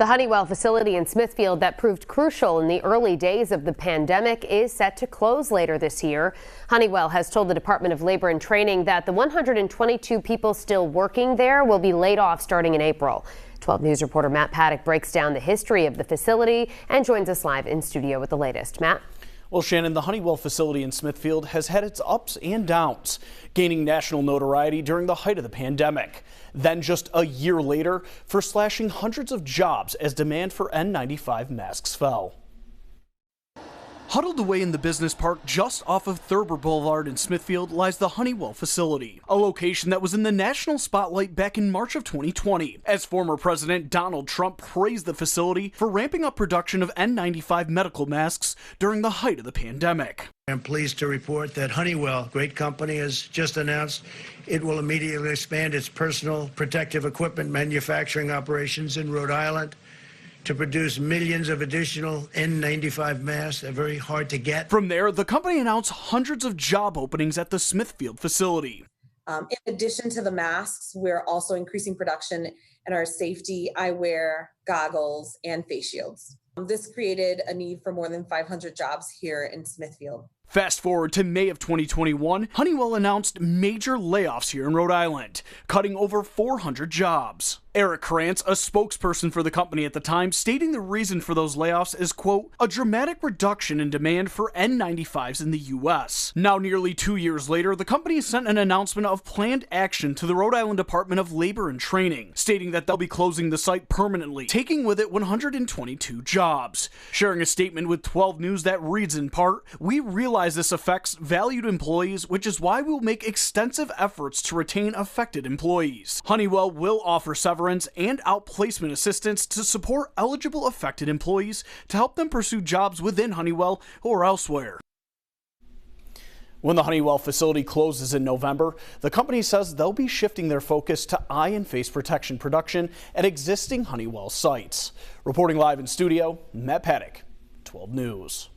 The Honeywell facility in Smithfield that proved crucial in the early days of the pandemic is set to close later this year. Honeywell has told the Department of Labor and Training that the 122 people still working there will be laid off starting in April. 12 News reporter Matt Paddock breaks down the history of the facility and joins us live in studio with the latest. Matt? Well, Shannon, the Honeywell facility in Smithfield has had its ups and downs, gaining national notoriety during the height of the pandemic. Then just a year later, for slashing hundreds of jobs as demand for N95 masks fell. Huddled away in the business park just off of Thurber Boulevard in Smithfield lies the Honeywell facility, a location that was in the national spotlight back in March of 2020, as former President Donald Trump praised the facility for ramping up production of N95 medical masks during the height of the pandemic. I'm pleased to report that Honeywell, great company, has just announced it will immediately expand its personal protective equipment manufacturing operations in Rhode Island to produce millions of additional N95 masks. They're very hard to get. From there, the company announced hundreds of job openings at the Smithfield facility. In addition to the masks, we're also increasing production in our safety eyewear, goggles, and face shields. This created a need for more than 500 jobs here in Smithfield. Fast forward to May of 2021, Honeywell announced major layoffs here in Rhode Island, cutting over 400 jobs. Eric Krantz, a spokesperson for the company at the time, stating the reason for those layoffs is, quote, a dramatic reduction in demand for N95s in the U.S. Now, nearly 2 years later, the company sent an announcement of planned action to the Rhode Island Department of Labor and Training, stating that they'll be closing the site permanently, taking with it 122 jobs. Sharing a statement with 12 News that reads in part, we realize this affects valued employees, which is why we will make extensive efforts to retain affected employees. Honeywell will offer severance and outplacement assistance to support eligible affected employees to help them pursue jobs within Honeywell or elsewhere. When the Honeywell facility closes in November, the company says they'll be shifting their focus to eye and face protection production at existing Honeywell sites. Reporting live in studio, Matt Paddock, 12 News.